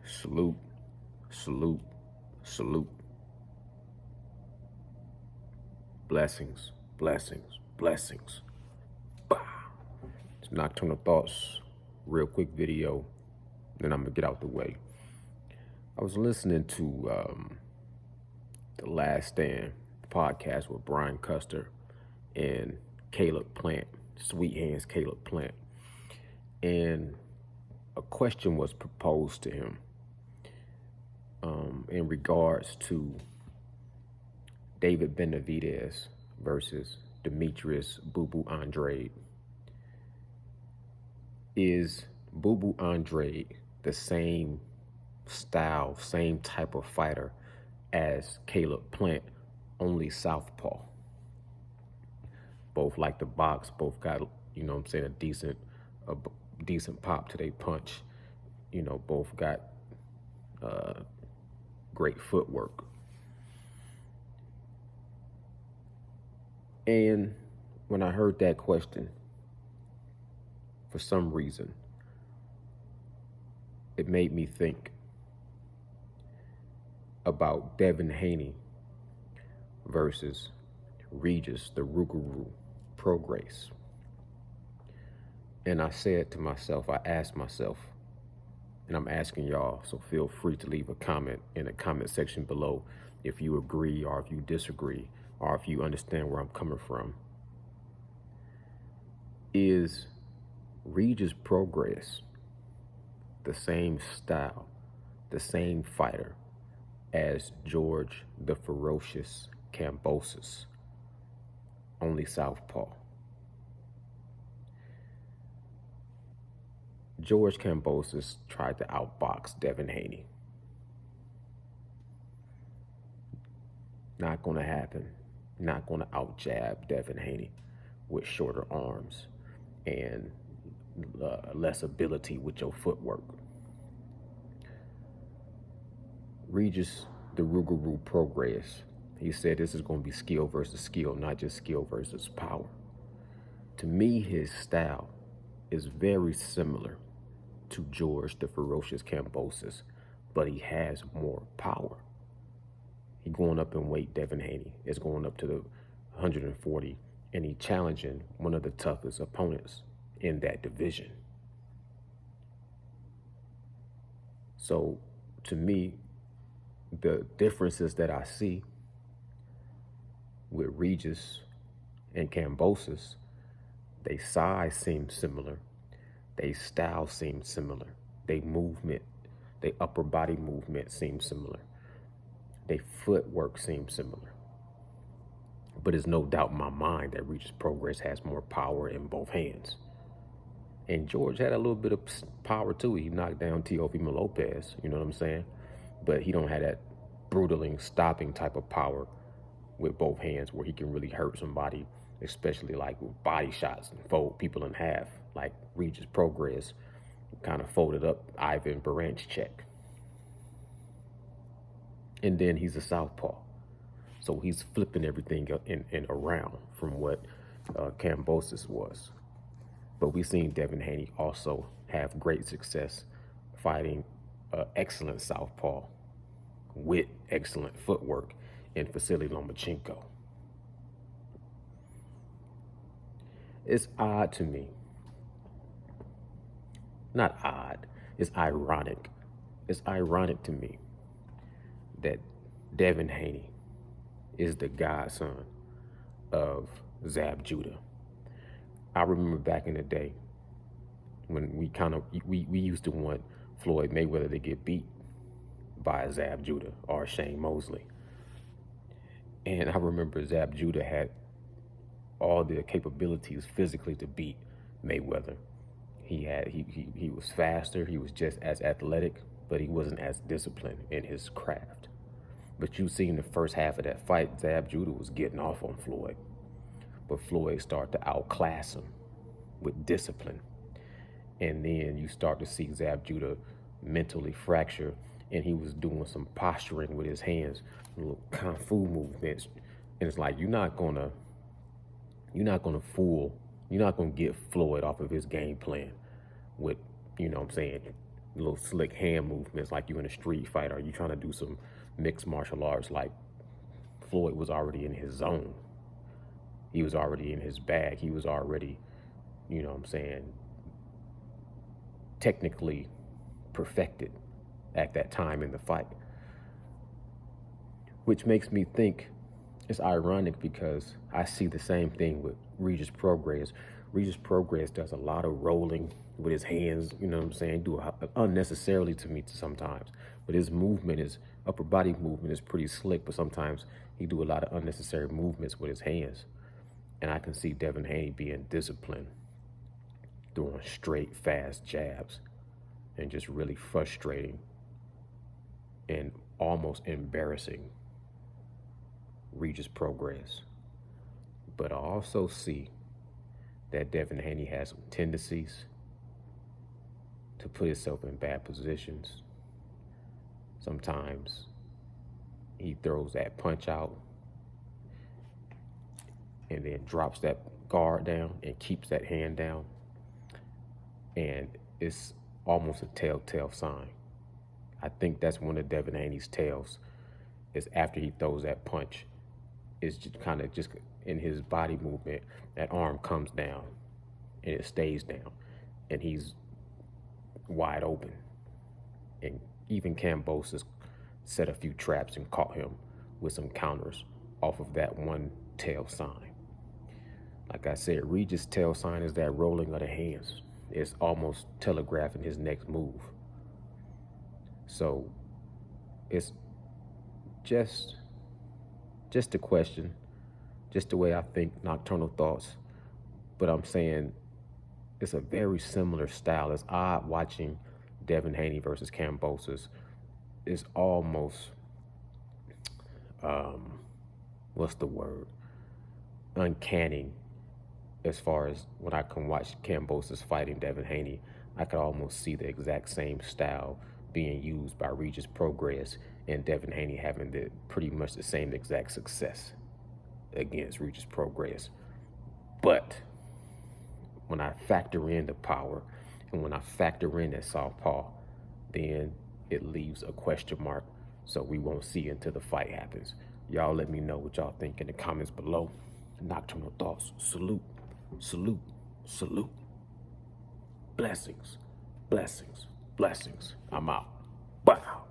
Salute, salute, salute. Blessings, blessings, blessings. Bah. It's Nocturnal Thoughts. Real quick video, then I'm gonna get out the way. I was listening to The Last Stand podcast with Brian Custer and Caleb Plant, Sweet Hands Caleb Plant. And a question was proposed to him in regards to David Benavidez versus Demetrius Boo Boo Andrade. Is Boo Boo Andrade the same style, same type of fighter as Caleb Plant, only southpaw? Both like to box, both got, a decent pop to their punch. Both got great footwork. And when I heard that question, for some reason, it made me think about Devin Haney versus Regis, the Rougarou Pro Grace. And I said to myself, I asked myself, and I'm asking y'all, so feel free to leave a comment in the comment section below if you agree or if you disagree or if you understand where I'm coming from. Is Regis Progress the same style, the same fighter as George the Ferocious Kambosos, only southpaw? George Kambosos tried to outbox Devin Haney. Not going to happen. Not going to outjab Devin Haney with shorter arms and less ability with your footwork. Regis, the Rougarou Progress, he said this is going to be skill versus skill, not just skill versus power. To me, his style is very similar to George the Ferocious Kambosos, but he has more power. He going up in weight. Devin Haney is going up to the 140, and he challenging one of the toughest opponents in that division. So to me, the differences that I see with Regis and Kambosos, they size seem similar, they style seem similar, they movement, they upper body movement seems similar, they footwork seems similar. But there's no doubt in my mind that Regis Progress has more power in both hands. And George had a little bit of power too. He knocked down Teofimo Lopez, you know what I'm saying? But he don't have that brutaling, stopping type of power with both hands where he can really hurt somebody, especially like with body shots and fold people in half, like Regis Progress kind of folded up Ivan Baranchek. And then he's a southpaw. So he's flipping everything in around from what Kambosos was. But we've seen Devin Haney also have great success fighting excellent southpaw with excellent footwork in Vasily Lomachenko. It's odd to me. Not odd, it's ironic. It's ironic to me that Devin Haney is the godson of Zab Judah. I remember back in the day when we used to want Floyd Mayweather to get beat by Zab Judah or Shane Mosley. And I remember Zab Judah had all the capabilities physically to beat Mayweather. He was faster, he was just as athletic, but he wasn't as disciplined in his craft. But you see in the first half of that fight, Zab Judah was getting off on Floyd. But Floyd started to outclass him with discipline. And then you start to see Zab Judah mentally fracture, and he was doing some posturing with his hands, little kung fu movements. And it's like, you're not gonna get Floyd off of his game plan with, little slick hand movements like you in a street fight, or you trying to do some mixed martial arts. Like Floyd was already in his zone. He was already in his bag. He was already, you know what I'm saying, technically perfected at that time in the fight. Which makes me think it's ironic because I see the same thing with Regis Progress. Regis Progress does a lot of rolling with his hands, you know what I'm saying, unnecessarily to me sometimes. But his movement, his upper body movement is pretty slick, but sometimes he do a lot of unnecessary movements with his hands. And I can see Devin Haney being disciplined, throwing straight, fast jabs, and just really frustrating and almost embarrassing Regis Progress. But I also see that Devin Haney has some tendencies to put himself in bad positions. Sometimes he throws that punch out and then drops that guard down and keeps that hand down. And it's almost a telltale sign. I think that's one of Devin Haney's tells, is after he throws that punch, it's just kind of just in his body movement, that arm comes down and it stays down and he's wide open. And even Kambosos set a few traps and caught him with some counters off of that one tail sign. Like I said, Regis' tail sign is that rolling of the hands. It's almost telegraphing his next move. So it's just a question, just the way I think, nocturnal thoughts. But I'm saying it's a very similar style. It's odd watching Devin Haney versus Kambosos. It's almost, what's the word? Uncanny. As far as when I can watch Kambosos fighting Devin Haney, I could almost see the exact same style being used by Regis Progress and Devin Haney having pretty much the same exact success against Regis Progress. But when I factor in the power and when I factor in that southpaw, then it leaves a question mark, so we won't see until the fight happens. Y'all let me know what y'all think in the comments below. Nocturnal Thoughts, salute, salute, salute. Blessings, blessings, blessings. I'm out. Wow.